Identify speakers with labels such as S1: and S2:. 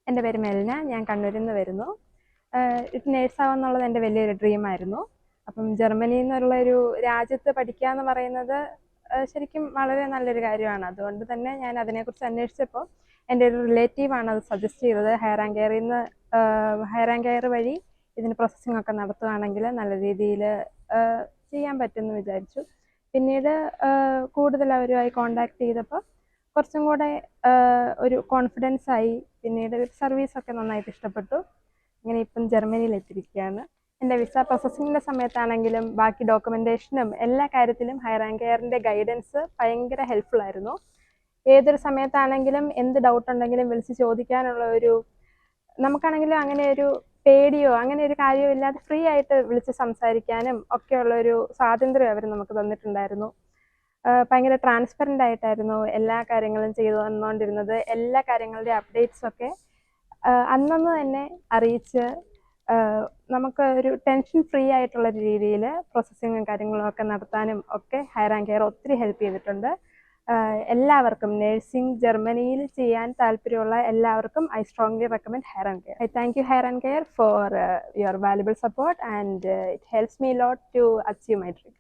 S1: എൻ്റെ പേര് മെൽന. ഞാൻ കണ്ണൂരിൽ നിന്ന് വരുന്നു. നേഴ്സാവാന്നുള്ളത് എൻ്റെ വലിയൊരു ഡ്രീമായിരുന്നു. അപ്പം ജർമ്മനി എന്നുള്ളൊരു രാജ്യത്ത് പഠിക്കുക എന്ന് പറയുന്നത് ശരിക്കും വളരെ നല്ലൊരു കാര്യമാണ്. അതുകൊണ്ട് തന്നെ ഞാൻ അതിനെക്കുറിച്ച് അന്വേഷിച്ചപ്പോൾ എൻ്റെ ഒരു റിലേറ്റീവാണ് അത് സജസ്റ്റ് ചെയ്തത്. ഹയർ ആൻഡ് കെയർ വഴി ഇതിന് പ്രോസസ്സിംഗ് ഒക്കെ നടത്തുകയാണെങ്കിൽ നല്ല രീതിയിൽ ചെയ്യാൻ പറ്റുമെന്ന് വിചാരിച്ചു. പിന്നീട് കൂടുതൽ അവരുമായി കോണ്ടാക്ട് ചെയ്തപ്പോൾ കുറച്ചും കൂടെ ഒരു കോൺഫിഡൻസ് ആയി. പിന്നീട് സർവീസൊക്കെ നന്നായിട്ട് ഇഷ്ടപ്പെട്ടു. അങ്ങനെ ഇപ്പം ജർമ്മനിയിൽ എത്തിയിരിക്കുകയാണ്. എൻ്റെ വിസ പ്രോസസ്സിങ്ങിൻ്റെ സമയത്താണെങ്കിലും ബാക്കി ഡോക്യുമെൻറ്റേഷനും എല്ലാ കാര്യത്തിലും ഹയർ ആൻഡ് കെയറിൻ്റെ ഗൈഡൻസ് ഭയങ്കര ഹെൽപ്ഫുൾ ആയിരുന്നു. ഏതൊരു സമയത്താണെങ്കിലും എന്ത് ഡൗട്ട് ഉണ്ടെങ്കിലും വിളിച്ച് ചോദിക്കാനുള്ള നമുക്കാണെങ്കിലും അങ്ങനെ ഒരു പേടിയോ അങ്ങനെ ഒരു കാര്യമോ ഇല്ലാതെ ഫ്രീ ആയിട്ട് വിളിച്ച് സംസാരിക്കാനും ഒക്കെയുള്ളൊരു സ്വാതന്ത്ര്യം അവർ നമുക്ക് തന്നിട്ടുണ്ടായിരുന്നു. ഭയങ്കര ട്രാൻസ്പെറൻ്റ് ആയിട്ടായിരുന്നു എല്ലാ കാര്യങ്ങളും ചെയ്തു വന്നുകൊണ്ടിരുന്നത്. എല്ലാ കാര്യങ്ങളുടെയും അപ്ഡേറ്റ്സൊക്കെ അന്നന്ന് തന്നെ അറിയിച്ച് നമുക്ക് ഒരു ടെൻഷൻ ഫ്രീ ആയിട്ടുള്ള രീതിയിൽ പ്രോസസ്സിങ്ങും കാര്യങ്ങളും ഒക്കെ നടത്താനും ഒക്കെ ഹയർ ആൻഡ് കെയർ ഒത്തിരി ഹെൽപ്പ് ചെയ്തിട്ടുണ്ട്. എല്ലാവർക്കും നേഴ്സിംഗ് ജർമ്മനിയിൽ ചെയ്യാൻ താല്പര്യമുള്ള എല്ലാവർക്കും I strongly recommend Hire and Care. I thank you Hire and Care for your valuable support and it helps me lot to achieve my dream.